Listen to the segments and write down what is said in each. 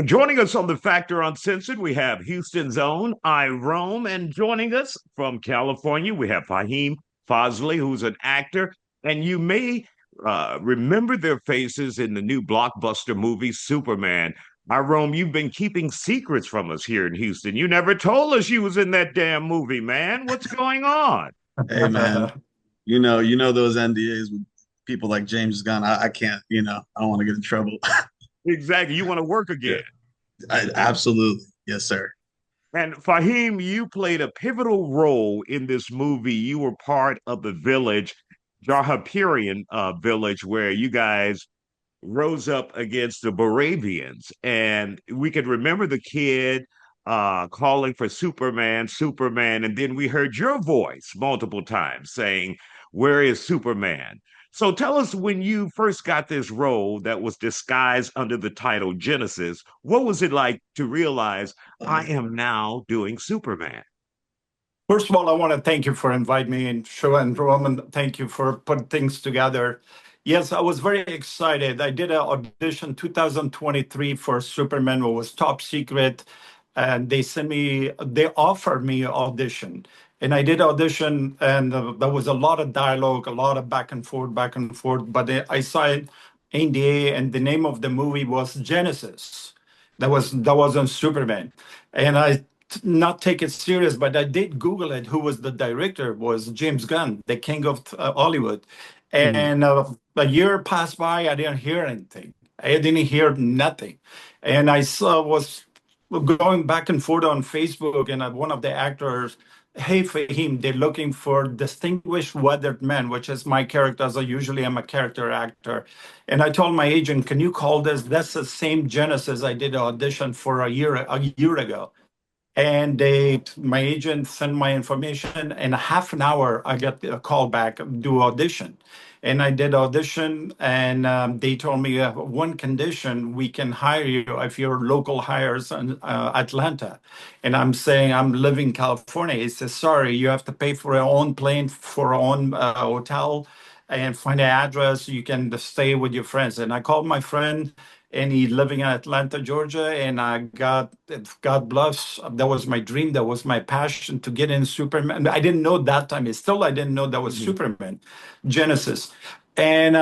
Joining us on the Factor Uncensored, we have Houston's own Irome, and joining us from California, we have Fahim Fazli, who's an actor, and you may remember their faces in the new blockbuster movie Superman. Irome, you've been keeping secrets from us here in Houston. You never told us you was in that damn movie, man. What's going on? Hey man, you know those NDAs with people like James Gunn. I can't, I don't want to get in trouble. Exactly. You want to work Yeah, again. absolutely. Yes, sir. And Fahim, you played a pivotal role in this movie. You were part of the village, Jarhapirian village, where you guys rose up against the Moravians. And we could remember the kid calling for Superman, Superman. And then we heard your voice multiple times saying, "Where is Superman?" So tell us, when you first got this role that was disguised under the title Genesis, what was it like to realize I am now doing Superman? First of all, I want to thank you for inviting me and show and Roman. Thank you for putting things together. Yes, I was very excited. I did an audition 2023 for Superman. It was top secret, and they offered me an audition, and I did audition, and there was a lot of dialogue, a lot of back and forth. But I signed NDA, and the name of the movie was Genesis. That wasn't Superman, and I not take it serious, but I did Google it. Who was the director? Was James Gunn, the king of Hollywood. Mm. And a year passed by, I didn't hear anything. I didn't hear nothing. And was going back and forth on Facebook, and one of the actors, hey, Fahim, they're looking for distinguished weathered men, which is my character, as I usually am a character actor. And I told my agent, can you call this? That's the same Genesis I did an audition for a year ago. And my agent sent my information. In a half an hour, I got a call back, do audition. And I did audition, and they told me one condition: we can hire you if you're local hires in Atlanta. And I'm saying I'm living in California. He says, sorry, you have to pay for your own plane, for your own hotel, and find an address. You can stay with your friends. And I called my friend, and he living in Atlanta, Georgia. And God bless, that was my dream. That was my passion to get in Superman. I didn't know that time. I didn't know that was Mhm. Superman, Genesis. And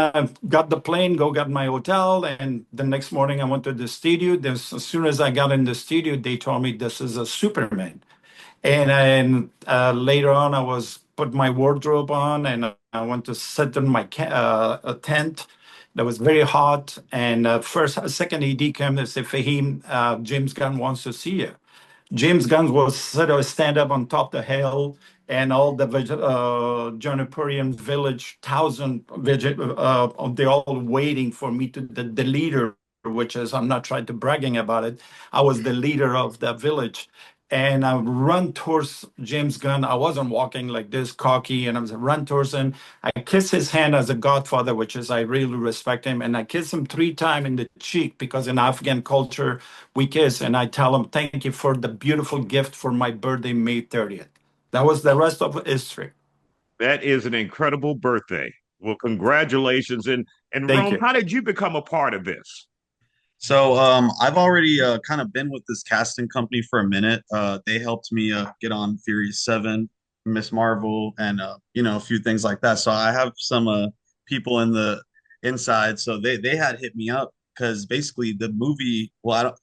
got the plane, got my hotel. And the next morning I went to the studio. As soon as I got in the studio, they told me this is a Superman. And later on, I was put my wardrobe on, and I went to sit in my a tent that was very hot. And second AD came and said, Fahim, James Gunn wants to see you. James Gunn was sort of stand up on top of the hill, and all the Jonapurian village, they're all waiting for me to the leader, which is, I'm not trying to bragging about it. I was the leader of the village. And I run towards James Gunn. I wasn't walking like this cocky, and I was run towards him. I kiss his hand as a godfather, which is I really respect him. And I kiss him 3 times in the cheek, because in Afghan culture, we kiss. And I tell him, thank you for the beautiful gift for my birthday, May 30th. That was the rest of history. That is an incredible birthday. Well, congratulations. And Thank Rome, you. how did you become a part of this? So I've already kind of been with this casting company for a minute. They helped me get on Furious 7, Miss Marvel, and a few things like that. So I have some people in the inside. So they had hit me up because basically the movie, well,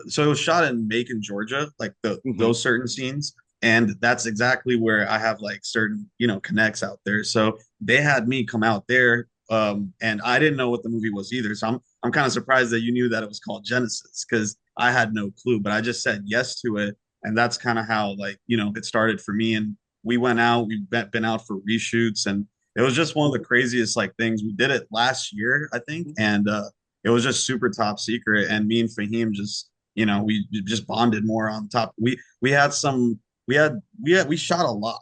so it was shot in Macon, Georgia, like Mhm. those certain scenes. And that's exactly where I have like certain, connects out there. So they had me come out there. And I didn't know what the movie was either. So I'm kind of surprised that you knew that it was called Genesis, because I had no clue, but I just said yes to it. And that's kind of how, like, it started for me. And we went out, we've been out for reshoots, and it was just one of the craziest like things. We did it last year, I think. And it was just super top secret. And me and Fahim just, we just bonded more on top. We had some, we shot a lot,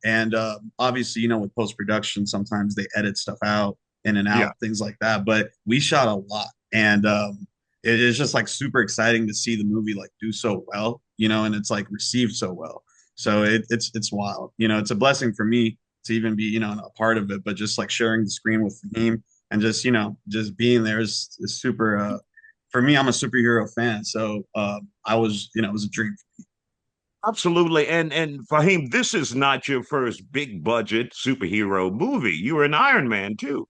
and obviously, with post production, sometimes they edit stuff out in and Yeah. out, things like that. But we shot a lot, and it is just like super exciting to see the movie like do so well, and it's like received so well. So it's wild, it's a blessing for me to even be, a part of it, but just like sharing the screen with him and just, just being there is super. for me, I'm a superhero fan, so I was, it was a dream. Absolutely. And Fahim, this is not your first big budget superhero movie. You were an Iron Man too.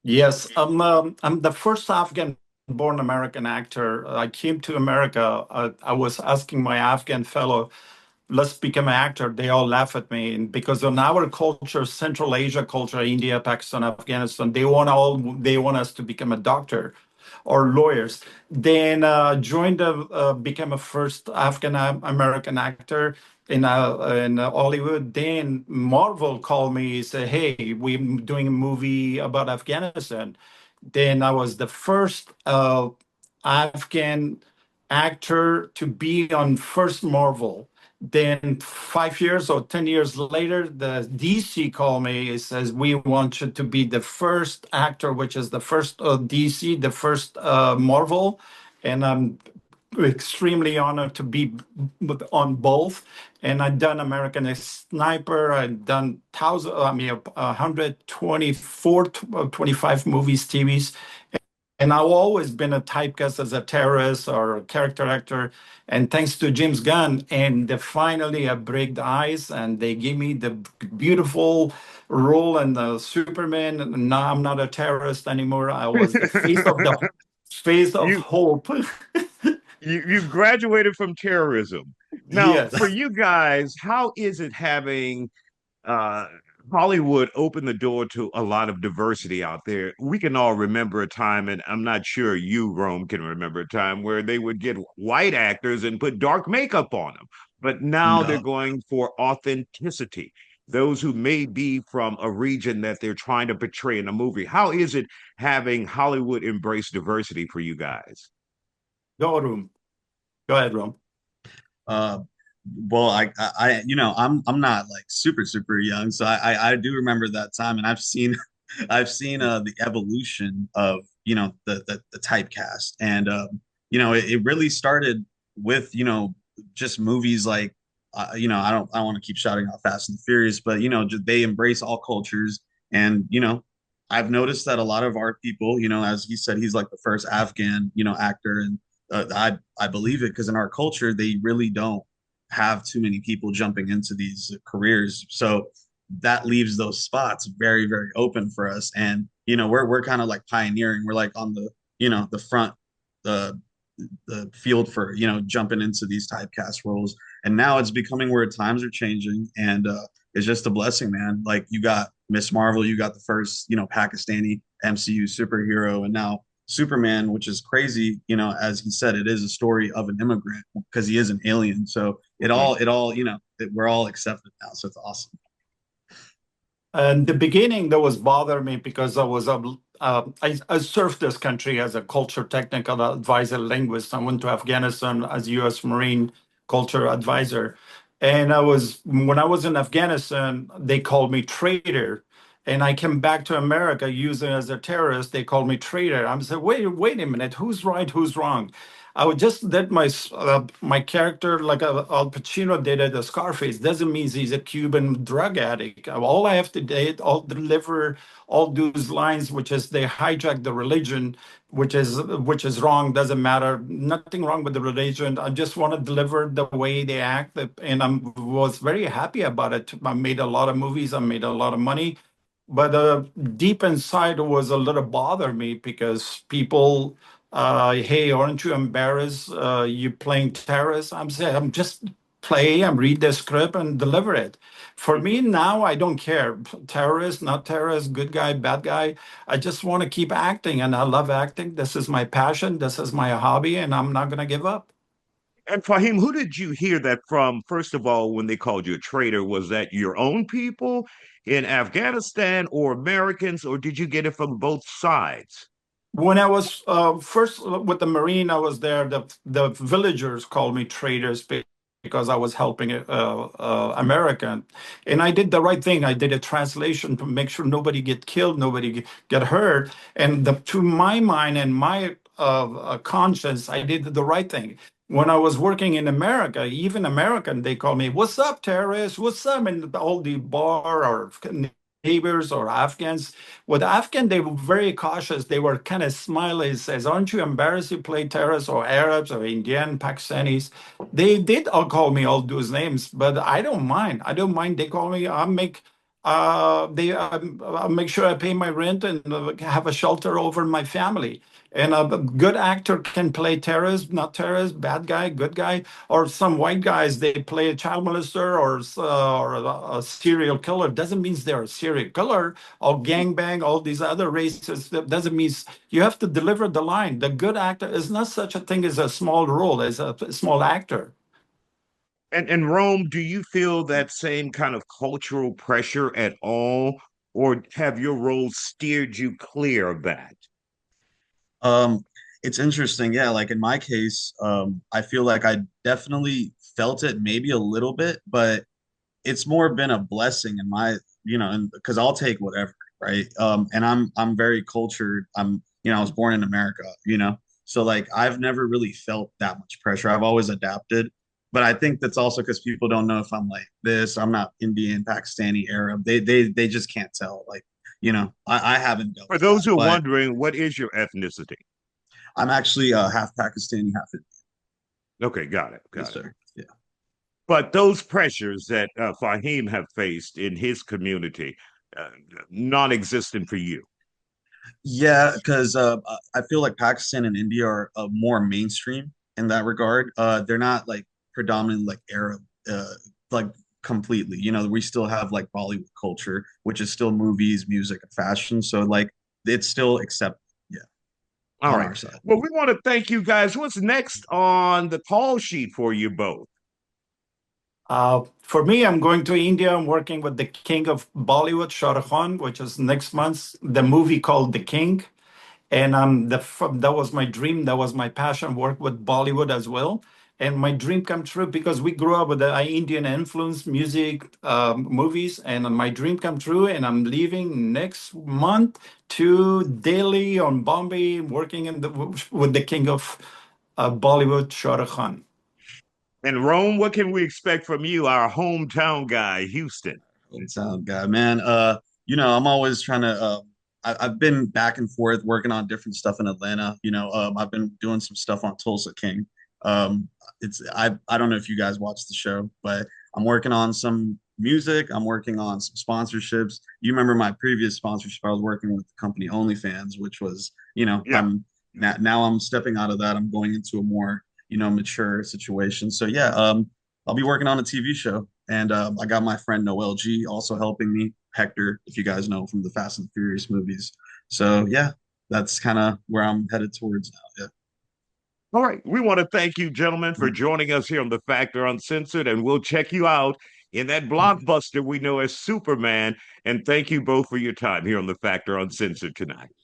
Yes, I'm the first Afghan-born American actor. I came to America. I was asking my Afghan fellow, let's become an actor. They all laugh at me, and because in our culture, Central Asia culture, India, Pakistan, Afghanistan, they want us to become a doctor or lawyers. Then became a first African American actor in Hollywood. Then Marvel called me, said, "Hey, we're doing a movie about Afghanistan." Then I was the first Afghan actor to be on first Marvel. Then 5 years or 10 years later, the DC called me. It says, we want you to be the first actor, which is the first DC, the first Marvel. And I'm extremely honored to be on both. And I've done American Sniper. I've done 124, 25 movies, TVs. And I've always been a typecast as a terrorist or a character actor. And thanks to James Gunn, and finally I break the ice, and they give me the beautiful role in the Superman. And now I'm not a terrorist anymore. I was the face of You hope. you graduated from terrorism. Now, Yes. for you guys, how is it having uh, Hollywood opened the door to a lot of diversity out there? We can all remember a time, and I'm not sure you, Rome, can remember a time where they would get white actors and put dark makeup on them. But now they're No. going for authenticity. Those who may be from a region that they're trying to portray in a movie. How is it having Hollywood embrace diversity for you guys? Go, Room. Go ahead, Room. Uh, well, I'm not like super young, so I do remember that time, and I've seen, I've seen the evolution of the typecast, and it really started with just movies like I don't want to keep shouting out Fast and the Furious, but they embrace all cultures, and I've noticed that a lot of our people, as he said, he's like the first Afghan actor, and I believe it because in our culture they really don't have too many people jumping into these careers. So that leaves those spots very open for us. And we're kind of like pioneering. We're like on the the front the the field for jumping into these typecast roles. And now it's becoming where times are changing, and it's just a blessing, man. Like you got Miss Marvel, you got the first Pakistani MCU superhero, and now Superman, which is crazy. As he said, it is a story of an immigrant because he is an alien. So it all we're all accepted now. So it's awesome. In the beginning, that was bother me because I served this country as a culture technical advisor linguist. I went to Afghanistan as U.S. Marine culture advisor, and when I was in Afghanistan, they called me traitor, and I came back to America using as a terrorist. They called me traitor. I'm saying, wait a minute, who's right, who's wrong? I would just did my character like Al Pacino did at the Scarface. Doesn't mean he's a Cuban drug addict. All I have to do, all deliver all those lines, which is they hijack the religion, which is wrong. Doesn't matter. Nothing wrong with the religion. I just want to deliver the way they act, and I was very happy about it. I made a lot of movies. I made a lot of money, but deep inside it was a little bother me because people hey, aren't you embarrassed? You playing terrorist? I'm saying, I'm just play, I'm read the script and deliver it. For me now, I don't care. Terrorist, not terrorist, good guy, bad guy. I just want to keep acting, and I love acting. This is my passion. This is my hobby, and I'm not going to give up. And Fahim, who did you hear that from? First of all, when they called you a traitor, was that your own people in Afghanistan or Americans, or did you get it from both sides? When I was first with the Marine, I was there. The villagers called me traitors because I was helping American, and I did the right thing. I did a translation to make sure nobody get killed, nobody get hurt, and to my mind and my conscience, I did the right thing. When I was working in America, even American, they call me, "What's up, terrorist? What's up?" in all the bar or neighbors or Afghans. With Afghan, they were very cautious. They were kind of smiley, says, "Aren't you embarrassed you play terrorists or Arabs or Indian, Pakistanis?" They did all call me all those names, but I don't mind. I don't mind. They call me. I'll make sure I pay my rent and have a shelter over my family. And a good actor can play terrorist, not terrorist, bad guy, good guy, or some white guys, they play a child molester or a serial killer. Doesn't mean they're a serial killer or gangbang, all these other races. That doesn't mean you have to deliver the line. The good actor is not such a thing as a small role, as a small actor. And Rome, do you feel that same kind of cultural pressure at all, or have your roles steered you clear of that? Um, it's interesting. Yeah, like in my case, I feel like I definitely felt it maybe a little bit, but it's more been a blessing in my, and because I'll take whatever, right? And I'm very cultured. I was born in America, so like I've never really felt that much pressure. I've always adapted, but I think that's also because people don't know if I'm like this. I'm not Indian, Pakistani, Arab. They just can't tell. Like, I haven't dealt For with that, those who are but wondering, what is your ethnicity? I'm actually half Pakistani, half Indian. Okay, got it, Yes, got it. sir. Yeah. But those pressures that Fahim have faced in his community, uh, non-existent for you. Yeah, because I feel like Pakistan and India are more mainstream in that regard. They're not like predominant like Arab, like completely. We still have like Bollywood culture, which is still movies, music, and fashion. So like it's still accepted. Yeah, All on right. our side. Well, we want to thank you guys. What's next on the call sheet for you both? For me, I'm going to India. I'm working with the king of Bollywood, Shah Rukh Khan, which is next month. The movie called The King. And that was my dream. That was my passion. Work with Bollywood as well, and my dream come true because we grew up with the Indian influence, music, movies, and my dream come true. And I'm leaving next month to Delhi on Bombay, working with the king of Bollywood, Shah Rukh Khan. And Rome, what can we expect from you, our hometown guy, Houston? Hometown guy, man. I'm always trying to. I've been back and forth working on different stuff in Atlanta. I've been doing some stuff on Tulsa King. I don't know if you guys watch the show, but I'm working on some music. I'm working on some sponsorships. You remember my previous sponsorship? I was working with the company OnlyFans, which was, Yeah. now I'm stepping out of that. I'm going into a more, mature situation. So yeah, I'll be working on a TV show, and I got my friend Noel G also helping me. Hector, if you guys know from the Fast and Furious movies. So yeah, that's kind of where I'm headed towards now. All right. We want to thank you, gentlemen, for Yeah. joining us here on The Factor Uncensored, and we'll check you out in that blockbuster we know as Superman. And thank you both for your time here on The Factor Uncensored tonight.